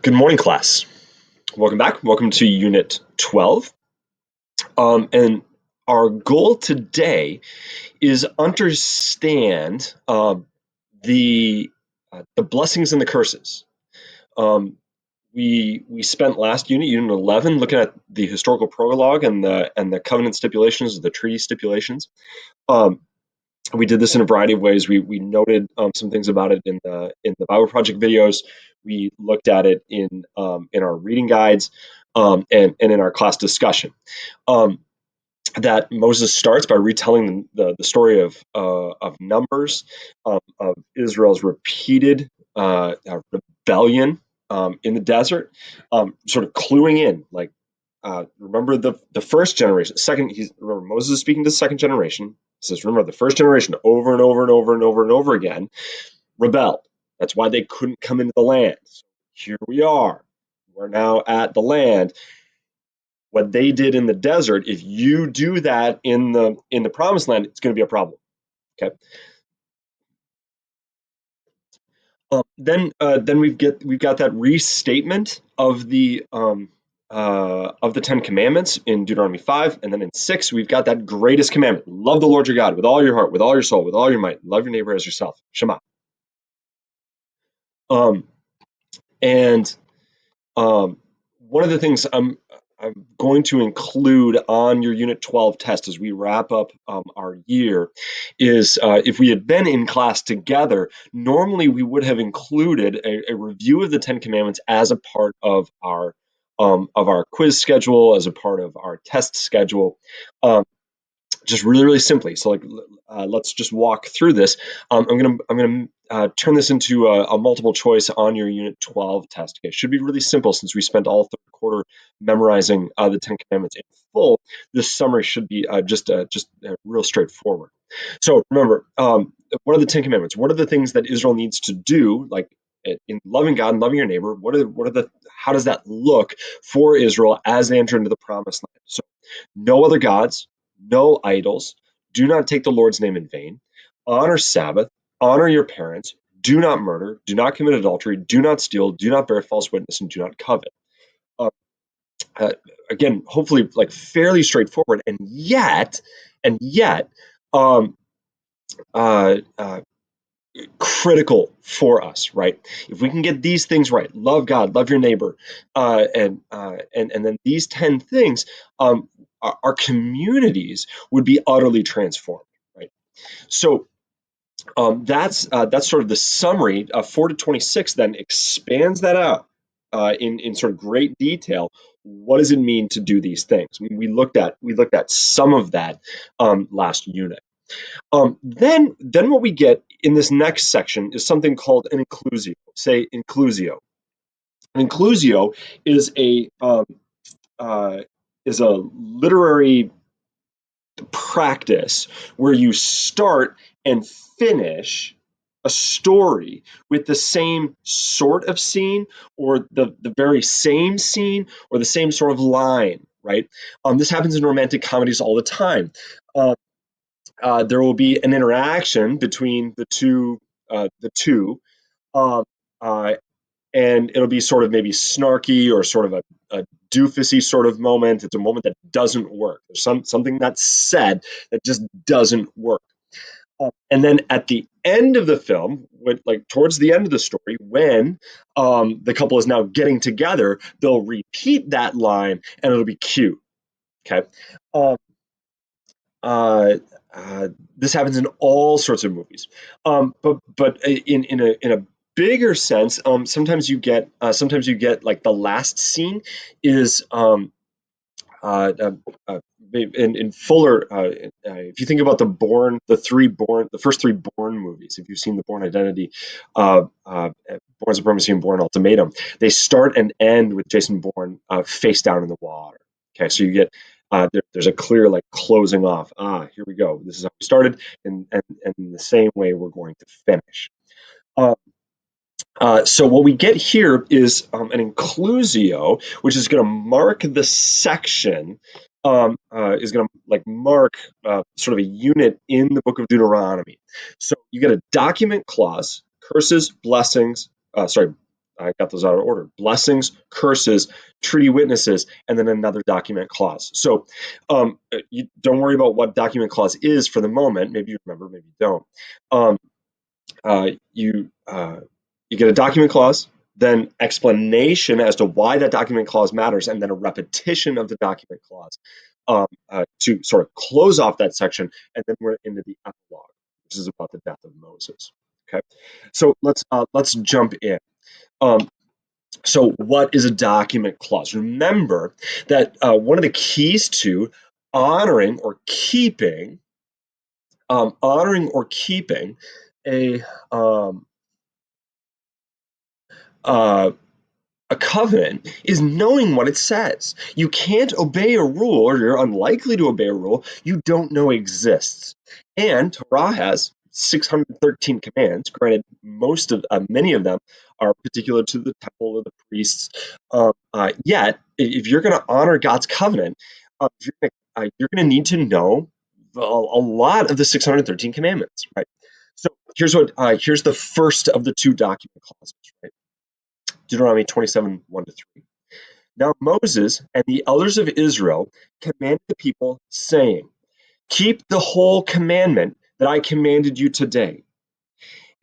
Good morning, class. Welcome back. Welcome to Unit 12. And our goal today is understand the blessings and the curses. We spent last Unit 11, looking at the historical prologue and the covenant stipulations, the treaty stipulations. We did this in a variety of ways. We noted some things about it in the Bible Project videos. We looked at it in our reading guides and in our class discussion. That Moses starts by retelling the story of Numbers, of Israel's repeated rebellion in the desert, sort of cluing in, like, remember the first generation. Remember Moses is speaking to the second generation. He says, remember the first generation over and over and over and over and over again rebelled. That's why they couldn't come into the land. So here we are. We're now at the land. What they did in the desert, if you do that in the promised land, it's going to be a problem. Okay. Then we've got that restatement of the Ten Commandments in Deuteronomy 5, and then in 6 we've got that greatest commandment: love the Lord your God with all your heart, with all your soul, with all your might. Love your neighbor as yourself. Shema. And one of the things I'm going to include on your Unit 12 test as we wrap up our year is, if we had been in class together, normally we would have included a review of the Ten Commandments as a part of our quiz schedule, as a part of our test schedule. Just really simply. So, let's just walk through this. I'm gonna turn this into a multiple choice on your Unit 12 test. Okay, it should be really simple since we spent all third quarter memorizing the Ten Commandments in full. This summary should be just real straightforward. So remember, what are the Ten Commandments? What are the things that Israel needs to do, like in loving God and loving your neighbor? How does that look for Israel as they enter into the promised land? So, no other gods, no idols, do not take the Lord's name in vain, honor Sabbath, honor your parents, do not murder, do not commit adultery, do not steal, do not bear false witness, and do not covet. Uh, Again, hopefully, like, fairly straightforward, and yet, um, uh, uh, critical for us, right? If we can get these things right, love God, love your neighbor, and then these 10 things, our communities would be utterly transformed, right? So that's sort of the summary. 4 to 26 then expands that out in sort of great detail. What does it mean to do these things? I mean, we looked at some of that last unit. Then what we get in this next section is something called an inclusio. Say inclusio. An inclusio is a literary practice where you start and finish a story with the same sort of scene, or the very same scene, or the same sort of line, right? This happens in romantic comedies all the time. Uh, there will be an interaction between the two, um, uh, and it'll be sort of maybe snarky, or sort of a doofusy sort of moment. It's a moment that doesn't work. There's something that's said that just doesn't work. And then at the end of the film, like towards the end of the story, when the couple is now getting together, they'll repeat that line, and it'll be cute. Okay. Um, uh, this happens in all sorts of movies, but in a bigger sense, sometimes you get like the last scene is uh, uh, uh, in Fuller. If you think about the first three Bourne movies, if you've seen the Bourne Identity, Bourne Supremacy, and Bourne Ultimatum, they start and end with Jason Bourne face down in the water. Okay, so you get there's a clear, like, closing off. Here we go. This is how we started, and in the same way we're going to finish. Uh, so what we get here is an inclusio, which is going to mark the section, is going to, like, mark sort of a unit in the book of Deuteronomy. So you get a document clause, curses, blessings, sorry, I got those out of order. Blessings, curses, treaty witnesses, and then another document clause. So you don't worry about what document clause is for the moment. Maybe you remember, maybe you don't. Um, you get a document clause, then explanation as to why that document clause matters, and then a repetition of the document clause to sort of close off that section, and then we're into the epilogue, which is about the death of Moses. Okay, so let's jump in. Um, so, what is a document clause? Remember that one of the keys to honoring or keeping a um, uh, a covenant is knowing what it says. You can't obey a rule, or you're unlikely to obey a rule you don't know exists. And Torah has 613 commands. Granted, many of them are particular to the temple or the priests. Yet, if you're going to honor God's covenant, you're going to need to know a lot of the 613 commandments, right? So here's the first of the two document clauses, right? Deuteronomy 27, 1-3. Now Moses and the elders of Israel commanded the people, saying, keep the whole commandment that I commanded you today.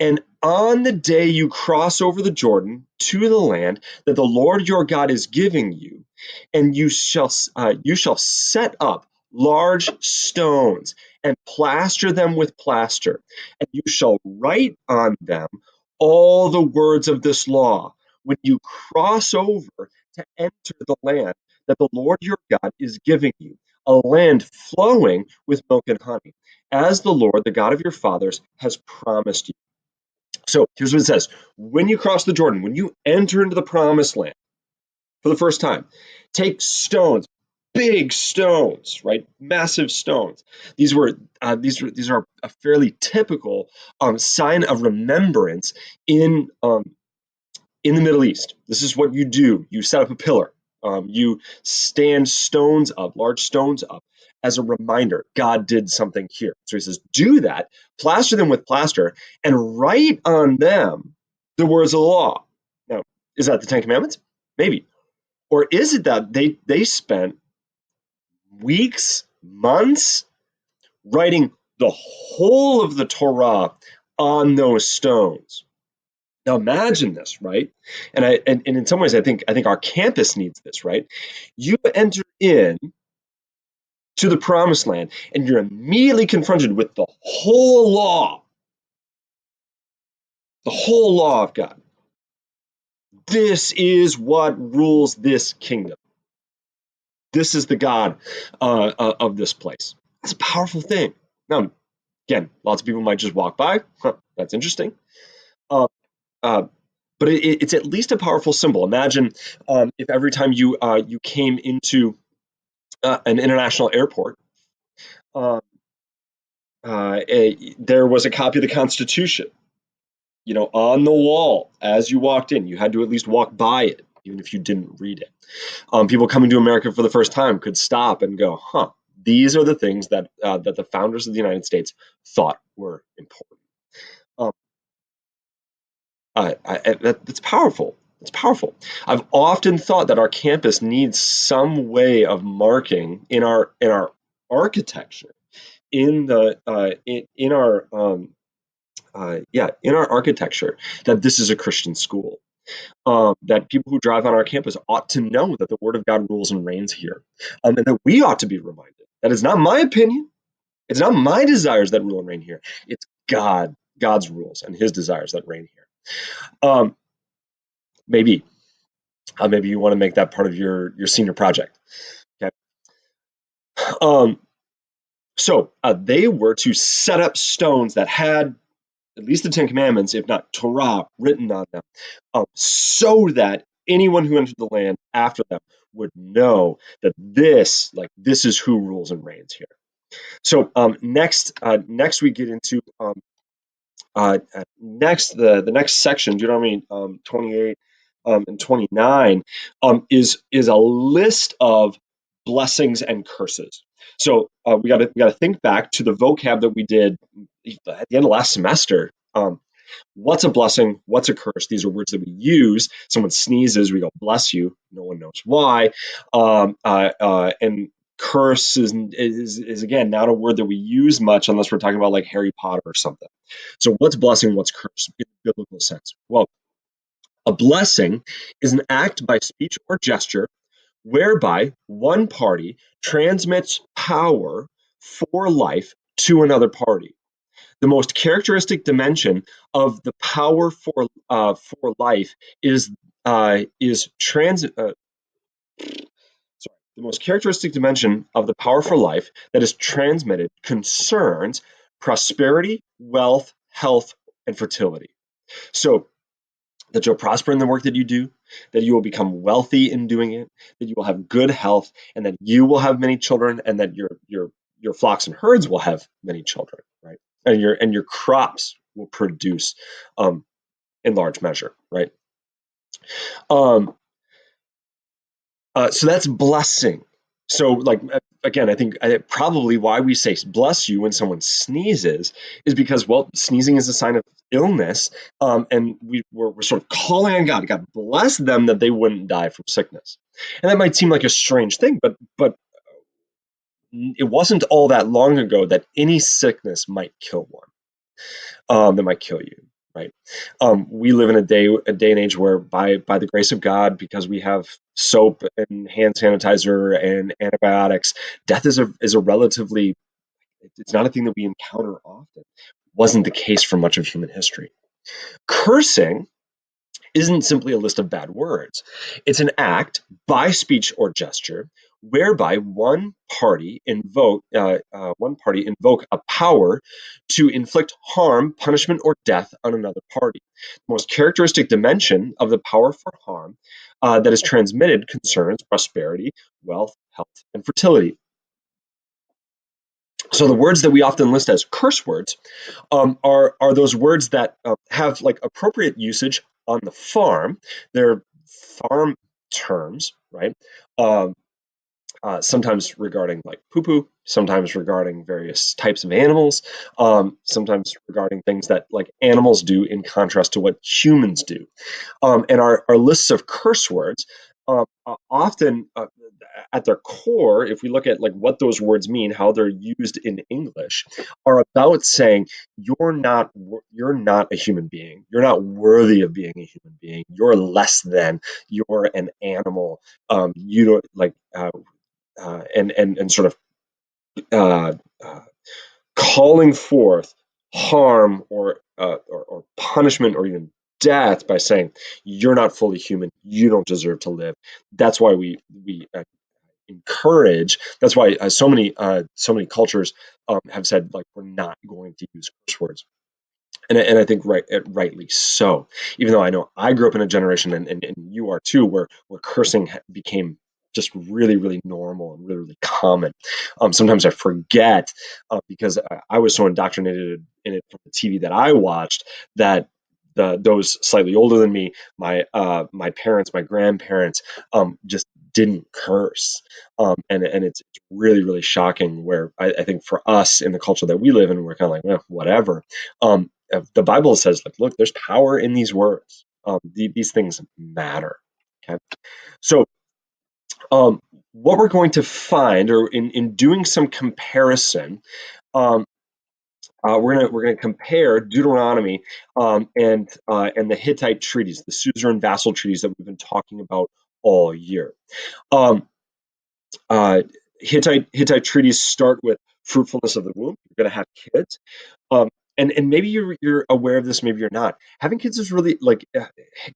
And on the day you cross over the Jordan to the land that the Lord your God is giving you, and you shall set up large stones and plaster them with plaster, and you shall write on them all the words of this law when you cross over to enter the land that the Lord your God is giving you, a land flowing with milk and honey, as the Lord, the God of your fathers, has promised you. So here's what it says. When you cross the Jordan, when you enter into the promised land for the first time, take stones, big stones, right? Massive stones. These are a fairly typical sign of remembrance in in the Middle East. This is what you do. You set up a pillar. You stand stones up, large stones up, as a reminder God did something here. So he says, do that, plaster them with plaster, and write on them the words of the law. Now, is that the Ten Commandments? Maybe. Or is it that they spent weeks, months writing the whole of the Torah on those stones? Now imagine this, right? And in some ways, I think our campus needs this, right? You enter in to the promised land, and you're immediately confronted with the whole law of God. This is what rules this kingdom. This is the God of this place. That's a powerful thing. Now, again, lots of people might just walk by. Huh, that's interesting. Uh, uh, but it's at least a powerful symbol. Imagine if every time you came into an international airport, uh, there was a copy of the Constitution, on the wall as you walked in. You had to at least walk by it, even if you didn't read it. People coming to America for the first time could stop and go, "Huh, these are the things that the founders of the United States thought were important." Um, that's powerful. It's powerful. I've often thought that our campus needs some way of marking in our architecture, in the in our in our architecture, that this is a Christian school. That people who drive on our campus ought to know that the Word of God rules and reigns here, and that we ought to be reminded that it's not my opinion, it's not my desires that rule and reign here. It's God's rules and His desires that reign here. Um, maybe maybe you want to make that part of your senior project. Okay. Um, so they were to set up stones that had at least the Ten Commandments, if not Torah, written on them, so that anyone who entered the land after them would know that this is who rules and reigns here. So next we get into the next section, Deuteronomy 28 and 29, is a list of blessings and curses. So we got to think back to the vocab that we did at the end of last semester. What's a blessing? What's a curse? These are words that we use. Someone sneezes, we go, bless you. No one knows why. And curse is again not a word that we use much unless we're talking about like Harry Potter or something. So what's blessing? What's curse in a biblical sense? Well, a blessing is an act by speech or gesture whereby one party transmits power for life to another party. The most characteristic dimension of the power for life is transit. Sorry, the most characteristic dimension of the power for life that is transmitted concerns prosperity, wealth, health, and fertility. So that you'll prosper in the work that you do, that you will become wealthy in doing it, that you will have good health, and that you will have many children, and that your flocks and herds will have many children, right? And your crops will produce in large measure, right? Um, so that's blessing. So, like again, I think probably why we say bless you when someone sneezes is because, well, sneezing is a sign of illness, and we're sort of calling on God. God bless them that they wouldn't die from sickness. And that might seem like a strange thing, but it wasn't all that long ago that any sickness might kill one. That might kill you, right? We live in a day and age where, by the grace of God, because we have soap and hand sanitizer and antibiotics, death is a relatively, it's not a thing that we encounter often. Wasn't the case for much of human history. Cursing isn't simply a list of bad words. It's an act by speech or gesture whereby one party invoke a power to inflict harm, punishment, or death on another party. The most characteristic dimension of the power for harm that is transmitted concerns prosperity, wealth, health, and fertility. So the words that we often list as curse words are those words that have like appropriate usage on the farm. They're farm terms, right? Um, Sometimes regarding like poo poo, sometimes regarding various types of animals, sometimes regarding things that like animals do in contrast to what humans do. And our lists of curse words often at their core, if we look at like what those words mean, how they're used in English, are about saying you're not a human being. You're not worthy of being a human being. You're less than. You're an animal. You don't like and sort of uh, uh, calling forth harm or punishment or even death by saying you're not fully human, you don't deserve to live. That's why we encourage. That's why so many cultures have said like we're not going to use curse words. And I think rightly so. Even though I know I grew up in a generation, and you are too, where cursing became just really, really normal and really, really common. Sometimes I forget because I was so indoctrinated in it from the TV that I watched that those slightly older than me, my parents, my grandparents, just didn't curse, and it's really, really shocking. Where I think for us in the culture that we live in, we're kind of like, well, whatever. The Bible says, like, look, there's power in these words. These things matter. Okay, so um, what we're going to find, or in doing some comparison, um, we're gonna compare Deuteronomy and the Hittite treaties, the suzerain vassal treaties that we've been talking about all year. Um, uh, Hittite treaties start with fruitfulness of the womb. You're going to have kids. Um, and maybe you're aware of this, maybe you're not. Having kids is really like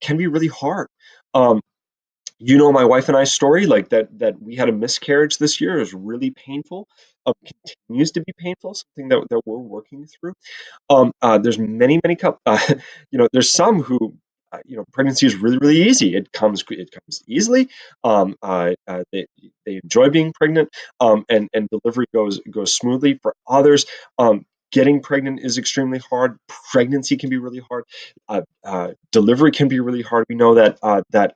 can be really hard. Um, my wife and I's story, like that we had a miscarriage this year, is really painful. Continues to be painful, something that we're working through. There's many couple, there's some who, pregnancy is really, really easy. It comes easily. They enjoy being pregnant, and delivery goes smoothly. For others, getting pregnant is extremely hard. Pregnancy can be really hard. Delivery can be really hard. We know that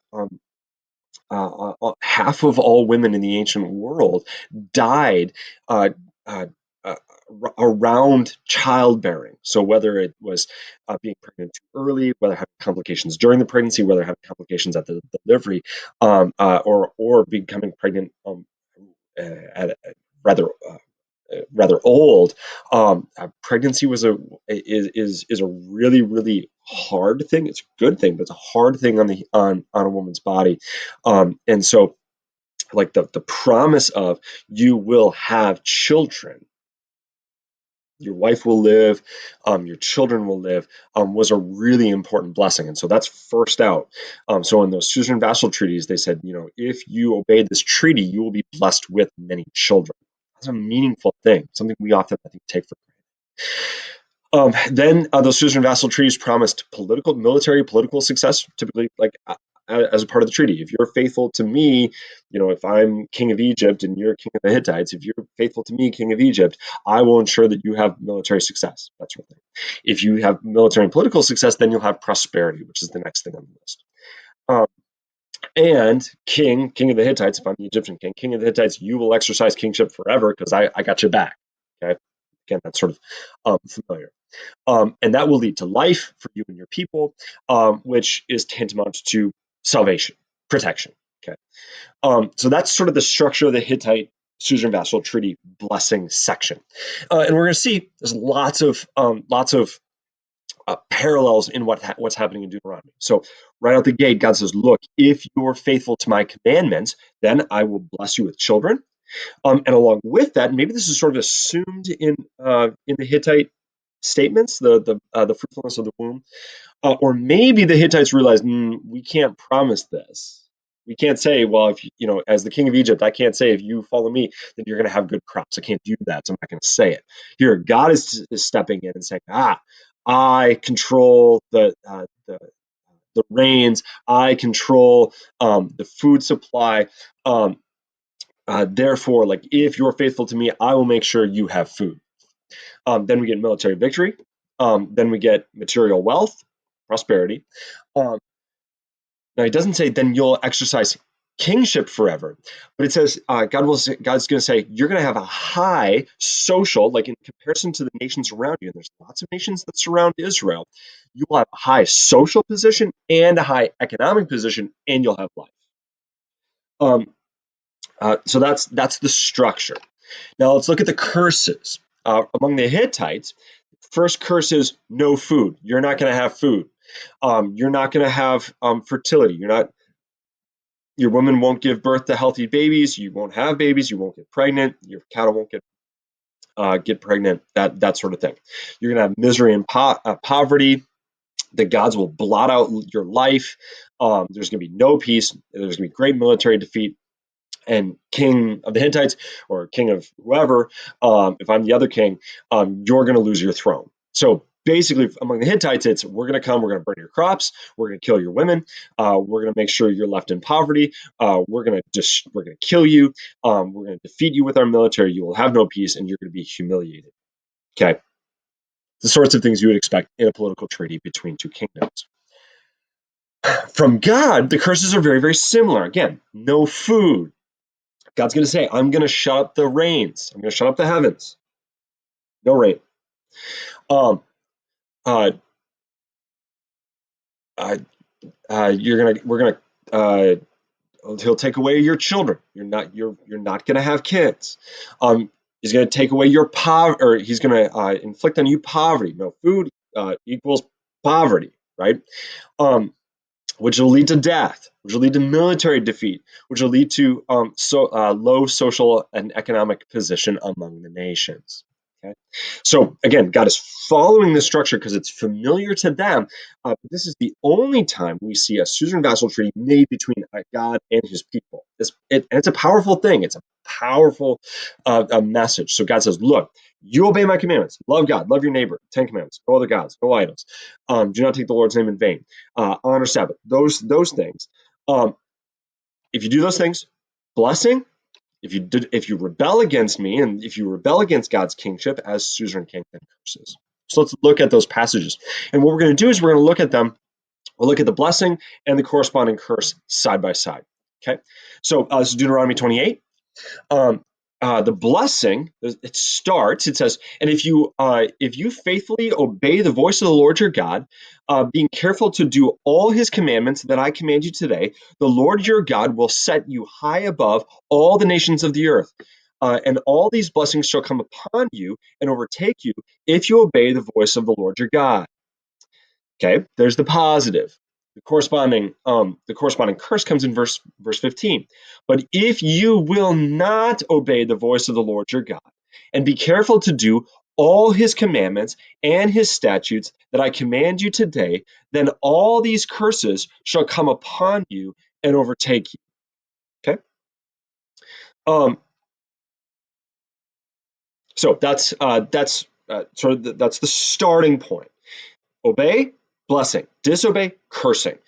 half of all women in the ancient world died uh, uh, uh, around childbearing. So whether it was being pregnant too early, whether having complications during the pregnancy, whether having complications at the delivery, or becoming pregnant at rather rather old. Pregnancy is a really really hard thing. It's a good thing, but it's a hard thing on a woman's body, and so like the promise of you will have children, your wife will live, your children will live, was a really important blessing. And so that's first out. So in those suzerain vassal treaties, they said, if you obey this treaty, you will be blessed with many children. That's a meaningful thing, something we often, I think, take for then those suzerain vassal treaties promised political success, typically like as a part of the treaty. If you're faithful to me, if I'm king of Egypt and you're king of the Hittites, if you're faithful to me, king of Egypt, I will ensure that you have military success, that sort of thing. If you have military and political success, then you'll have prosperity, which is the next thing on the list. And king of the Hittites, if I'm the Egyptian king of the Hittites, you will exercise kingship forever because I got your back. Okay, again, that's sort of familiar. And that will lead to life for you and your people, which is tantamount to salvation, protection. Okay, so that's sort of the structure of the Hittite suzerain vassal treaty blessing section, and we're going to see there's lots of parallels in what's happening in Deuteronomy. So right out the gate, God says, "Look, if you're faithful to my commandments, then I will bless you with children." And along with that, maybe this is sort of assumed in the Hittite statements, the fruitfulness of the womb, or maybe the Hittites realized we can't promise this. We can't say, well, if as the king of Egypt, I can't say if you follow me, then you're going to have good crops. I can't do that, so I'm not going to say it. Here, God is stepping in and saying, I control the rains. I control the food supply. Therefore, like if you're faithful to me, I will make sure you have food. Then we get military victory. Then we get material wealth, prosperity. Now, it doesn't say then you'll exercise kingship forever, but it says God's going to say you're going to have a high social, like in comparison to the nations around you. And there's lots of nations that surround Israel. You will have a high social position and a high economic position, and you'll have life. So that's the structure. Now let's look at the curses. Among the Hittites, first curse is no food. You're not going to have food. You're not going to have fertility. Your woman won't give birth to healthy babies. You won't have babies. You won't get pregnant. Your cattle won't get pregnant. That sort of thing. You're going to have misery and poverty. The gods will blot out your life. There's going to be no peace. There's going to be great military defeat. And king of the Hittites or king of whoever, if I'm the other king, you're going to lose your throne. So basically, among the Hittites, it's we're going to burn your crops, we're going to kill your women, we're going to make sure you're left in poverty, we're going to kill you, we're going to defeat you with our military. You will have no peace, and you're going to be humiliated. Okay, the sorts of things you would expect in a political treaty between two kingdoms. From God, the curses are very, very similar. Again, no food. God's going to say, I'm going to shut up the rains. I'm going to shut up the heavens. No rain. Um, uh, uh, he'll take away your children. You're not going to have kids. He's going to take away your poverty, or he's going to inflict on you poverty. No food equals poverty, right? Which will lead to death, which will lead to military defeat, which will lead to low social and economic position among the nations. Okay, so again, God is following this structure because it's familiar to them. This is the only time we see a suzerain vassal treaty made between God and His people. And it's a powerful thing. It's a powerful message. So God says, "Look, you obey my commandments. Love God, love your neighbor. 10 commandments. No other gods, no idols. Do not take the Lord's name in vain. Honor Sabbath. Those things. If you do those things, blessing. If you rebel against me, and if you rebel against God's kingship as suzerain king, then curses." So let's look at those passages. And what we're going to do is we're going to look at them. We'll look at the blessing and the corresponding curse side by side. Okay. So this is Deuteronomy 28. the blessing, it starts, it says, and if you faithfully obey the voice of the Lord your God, being careful to do all his commandments that I command you today, the Lord your God will set you high above all the nations of the earth. And all these blessings shall come upon you and overtake you if you obey the voice of the Lord your God. Okay, there's the positive. The corresponding curse comes in verse 15. But if you will not obey the voice of the Lord your God, and be careful to do all his commandments and his statutes that I command you today, then all these curses shall come upon you and overtake you. Okay. Um, so that's the starting point. Obey, blessing. Disobey, cursing.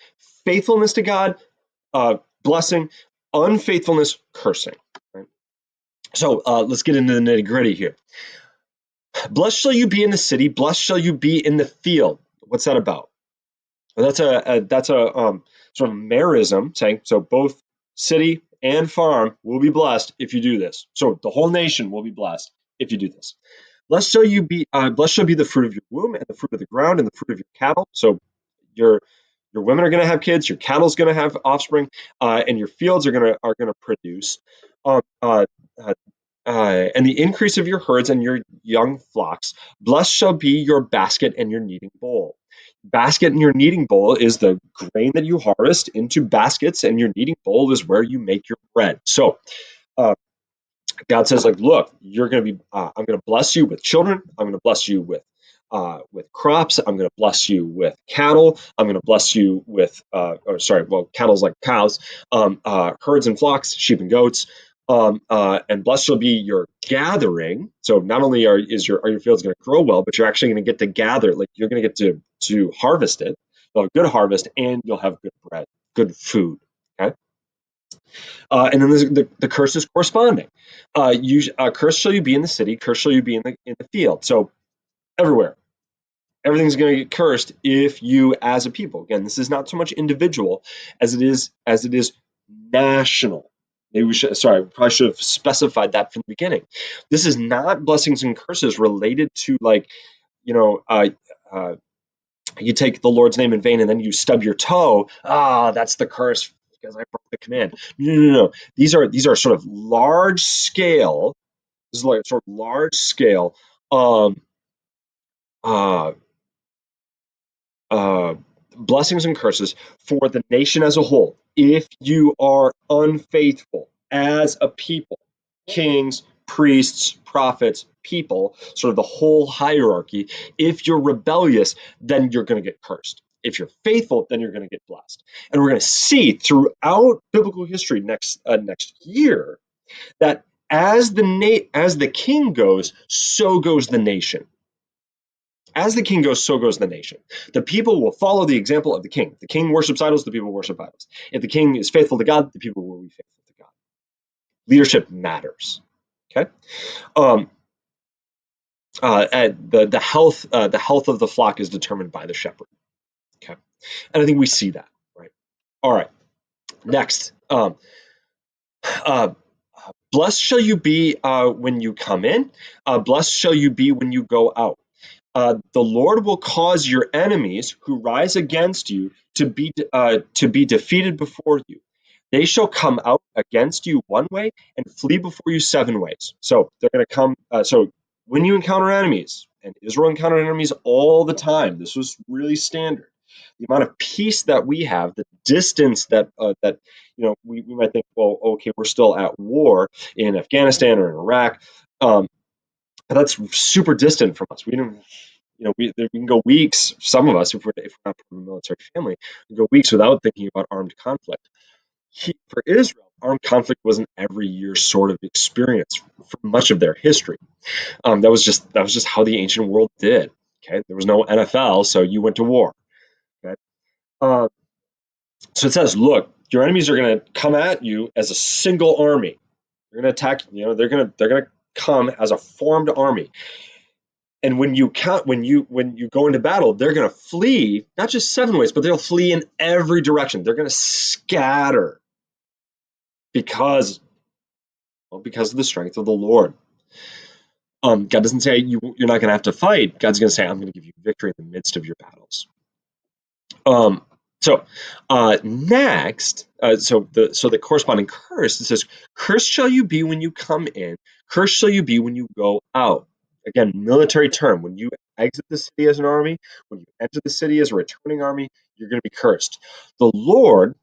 Faithfulness to God, blessing. Unfaithfulness, cursing. Right? So let's get into the nitty gritty here. Blessed shall you be in the city. Blessed shall you be in the field. What's that about? Well, that's a sort of merism saying so both city and farm will be blessed if you do this. So the whole nation will be blessed if you do this. Blessed shall be the fruit of your womb and the fruit of the ground and the fruit of your cattle. So your your women are going to have kids, your cattle's going to have offspring, and your fields are going to produce. Um, uh, uh, and the increase of your herds and your young flocks, blessed shall be your basket and your kneading bowl. Basket and your kneading bowl is the grain that you harvest into baskets, and your kneading bowl is where you make your bread. So uh, God says, like, look, you're going to be, I'm going to bless you with children. I'm going to bless you with crops. I'm going to bless you with cattle. I'm going to bless you with, or sorry, well, cattle's like cows, herds and flocks, sheep and goats. And blessed shall be your gathering. So not only are your fields going to grow well, but you're actually going to get to gather. Like you're going to get to harvest it. You'll have a good harvest, and you'll have good bread, good food. Okay. And then there's the curse is corresponding. Curse shall you be in the city, curse shall you be in the field. So everywhere, everything's going to get cursed if you, as a people. Again, this is not so much individual as it is national. Maybe we should. Sorry, we probably should have specified that from the beginning. This is not blessings and curses related to like you know. Uh, you take the Lord's name in vain and then you stub your toe. That's the curse because I broke the command. No, no, no. These are sort of large scale. This is like sort of large scale um, uh, uh, blessings and curses for the nation as a whole. If you are unfaithful as a people, kings, priests, prophets, people, sort of the whole hierarchy, if you're rebellious, then you're going to get cursed. If you're faithful, then you're going to get blessed. And we're going to see throughout biblical history next year that as the king goes, so goes the nation. As the king goes, so goes the nation. The people will follow the example of the king. The king worships idols, the people worship idols. If the king is faithful to God, the people will be faithful to God. Leadership matters. Okay. Um, the health of the flock is determined by the shepherd. Okay, and I think we see that, right? All right. Next, uh, blessed shall you be when you come in. Blessed shall you be when you go out. The Lord will cause your enemies who rise against you to be defeated before you. They shall come out against you one way and flee before you seven ways. So they're going to come. So when you encounter enemies, and Israel encountered enemies all the time, this was really standard. The amount of peace that we have, the distance that we might think, well, okay, we're still at war in Afghanistan or in Iraq. That's super distant from us. We don't, we can go weeks. Some of us, if we're not from a military family, we can go weeks without thinking about armed conflict. For Israel, armed conflict was an every year sort of experience for much of their history. That was just how the ancient world did. Okay, there was no NFL, so you went to war. Okay, uh, so it says, look, your enemies are going to come at you as a single army. They're going to attack. They're going to come as a formed army. And when you go into battle, they're going to flee not just seven ways, but they'll flee in every direction. They're going to scatter because Well, because of the strength of the Lord. God doesn't say you're not going to have to fight. God's going to say, I'm going to give you victory in the midst of your battles. Um, so next, so the corresponding curse, it says, "Cursed shall you be when you come in, cursed shall you be when you go out." Again, military term. When you exit the city as an army, when you enter the city as a returning army, you're going to be cursed. The Lord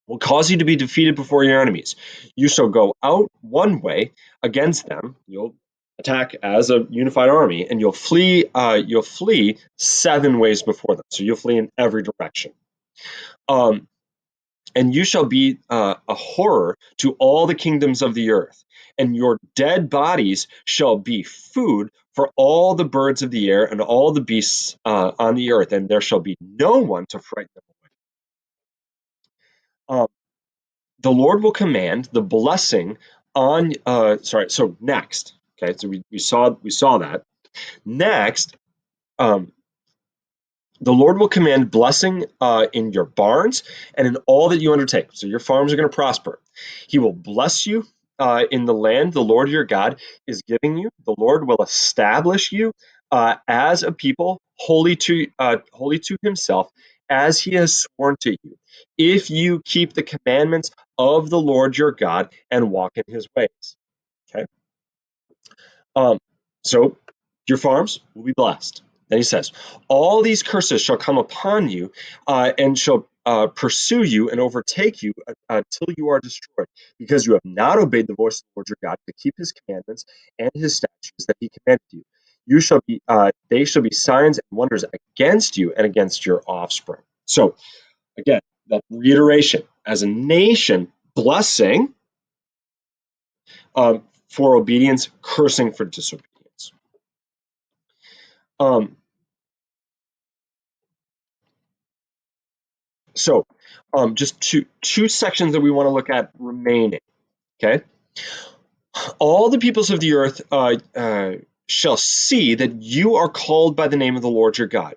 will cause you to be defeated before your enemies. You shall go out one way against them. You'll attack as a unified army, and you'll flee. You'll flee 7 ways before them. So you'll flee in every direction. Um, and you shall be a horror to all the kingdoms of the earth, and your dead bodies shall be food for all the birds of the air and all the beasts on the earth, and there shall be no one to frighten them away. The Lord will command the blessing on. So next, okay, so we saw that. Next, um, the Lord will command blessing in your barns and in all that you undertake. So your farms are going to prosper. He will bless you in the land the Lord your God is giving you. The Lord will establish you as a people holy to Himself, as He has sworn to you, if you keep the commandments of the Lord your God and walk in His ways. Okay. Um, so your farms will be blessed. Then he says, all these curses shall come upon you and shall pursue you and overtake you until you are destroyed, because you have not obeyed the voice of the Lord your God to keep his commandments and his statutes that he commanded you. They shall be signs and wonders against you and against your offspring. So again, that reiteration, as a nation, blessing for obedience, cursing for disobedience. Um, so just two sections that we want to look at remaining. Okay, all the peoples of the earth shall see that you are called by the name of the Lord your God,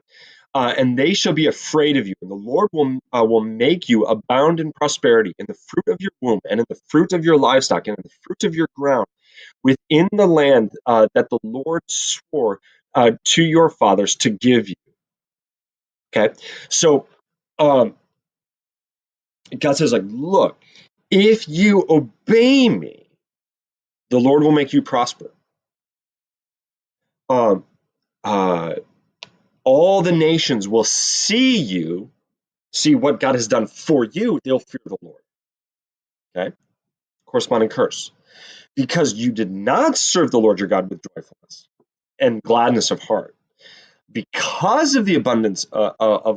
and they shall be afraid of you. And the Lord will make you abound in prosperity, in the fruit of your womb, and in the fruit of your livestock, and in the fruit of your ground, within the land that the Lord swore to your fathers to give you. Okay, so um, God says, like, look, if you obey me, the Lord will make you prosper. Um, uh, all the nations will see what God has done for you. They'll fear the Lord. Okay, corresponding curse, because you did not serve the Lord your God with joyfulness and gladness of heart, because of the abundance of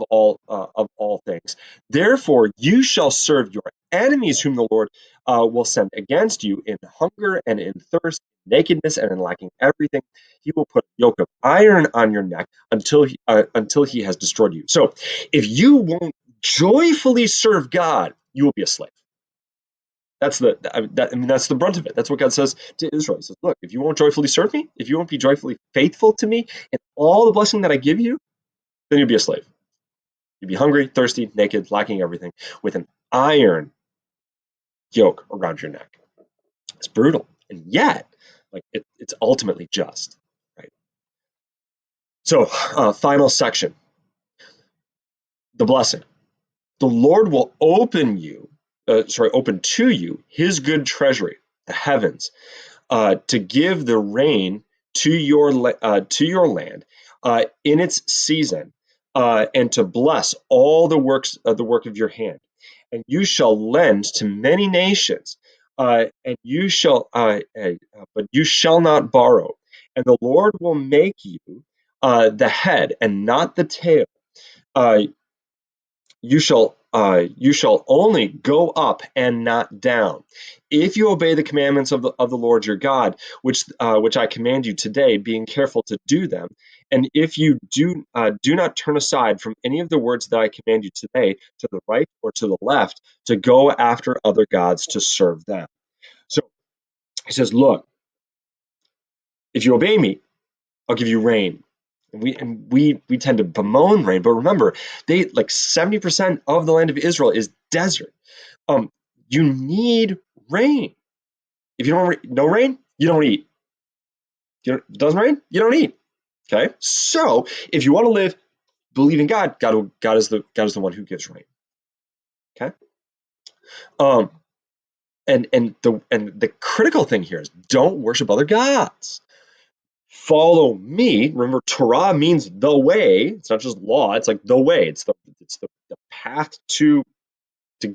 all things. Therefore, you shall serve your enemies, whom the Lord will send against you in hunger and in thirst, nakedness and in lacking everything. He will put a yoke of iron on your neck until he has destroyed you. So, if you won't joyfully serve God, you will be a slave. That's that's the brunt of it. That's what God says to Israel. He says, look, if you won't joyfully serve me, if you won't be joyfully faithful to me and all the blessing that I give you, then you'll be a slave. You'll be hungry, thirsty, naked, lacking everything, with an iron yoke around your neck. It's brutal. And yet, it's ultimately just, right? So, final section, the blessing. The Lord will open to you his good treasury, the heavens, to give the rain to your land in its season, and to bless all the work of your hand. And you shall lend to many nations, and you shall but you shall not borrow. And the Lord will make you the head and not the tail. Uh, you shall only go up and not down, if you obey the commandments of the Lord your God, which I command you today, being careful to do them. And if you do not turn aside from any of the words that I command you today, to the right or to the left, to go after other gods to serve them. So he says, look, if you obey me, I'll give you rain. And we tend to bemoan rain, but remember, they, like, 70% of the land of Israel is desert. Um, you need rain. If you don't no rain, you don't eat. Doesn't rain, you don't eat. Okay, so if you want to live, believe in God. God is the one who gives rain. Okay, um, and the critical thing here is don't worship other gods. Follow me. Remember, Torah means the way. It's not just law. It's like the way. It's the path to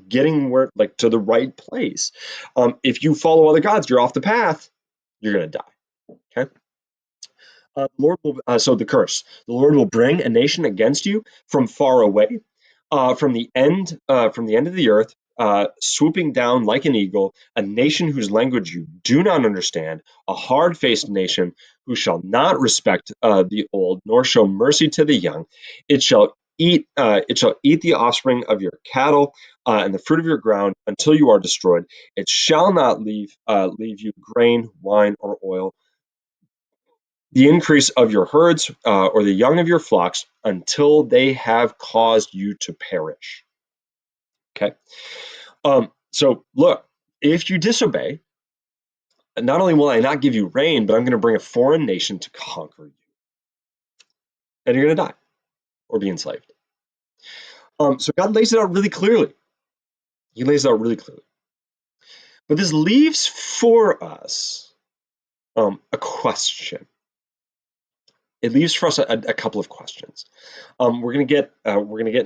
getting where, like, to the right place. If you follow other gods, you're off the path. You're gonna die. Okay. So the curse. The Lord will bring a nation against you from far away, from the end of the earth, swooping down like an eagle, a nation whose language you do not understand, a hard-faced nation who shall not respect the old, nor show mercy to the young. It shall eat the offspring of your cattle and the fruit of your ground until you are destroyed. It shall not leave you grain, wine, or oil, the increase of your herds or the young of your flocks until they have caused you to perish. Okay. So look, if you disobey, not only will I not give you rain, but I'm going to bring a foreign nation to conquer you, and you're going to die or be enslaved. So God lays it out really clearly. He lays it out really clearly. But this leaves for us a question. It leaves for us a couple of questions. We're gonna get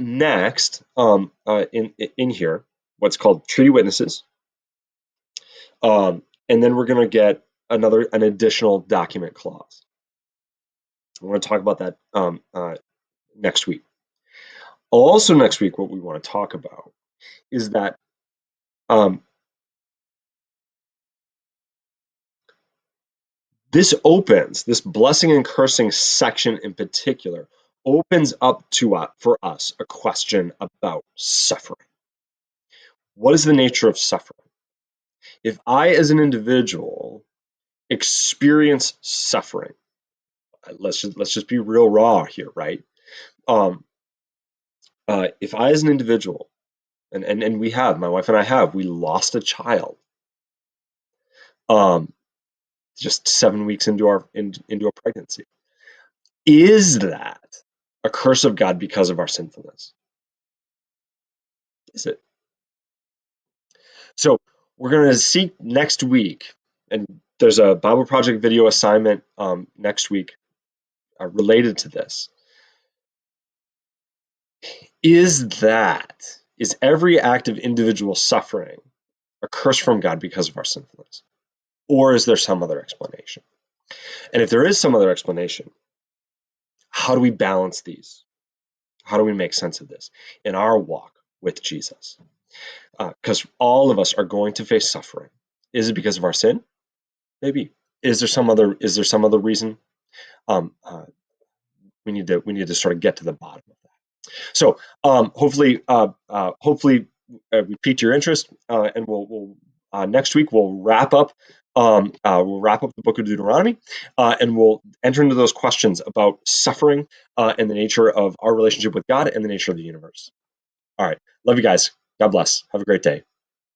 next in here what's called treaty witnesses, and then we're gonna get an additional document clause. We're going to talk about that next week. Also next week, what we want to talk about is that this blessing and cursing section in particular opens up for us a question about suffering. What is the nature of suffering? If I, as an individual, experience suffering, let's just be real raw here, right? If I, as an individual, and my wife and I we lost a child, just 7 weeks into a pregnancy. Is that a curse of God because of our sinfulness? Is it? So we're going to see next week, and there's a Bible Project video assignment next week related to this. Is every act of individual suffering a curse from God because of our sinfulness? Or is there some other explanation? And if there is some other explanation, how do we balance these? How do we make sense of this in our walk with Jesus? Because all of us are going to face suffering. Is it because of our sin? Maybe. Is there some other reason? We need to sort of get to the bottom of that. So hopefully we piqued your interest, and we'll next week we'll wrap up. The book of Deuteronomy, and we'll enter into those questions about suffering and the nature of our relationship with God and the nature of the universe. All right. Love you guys. God bless. Have a great day.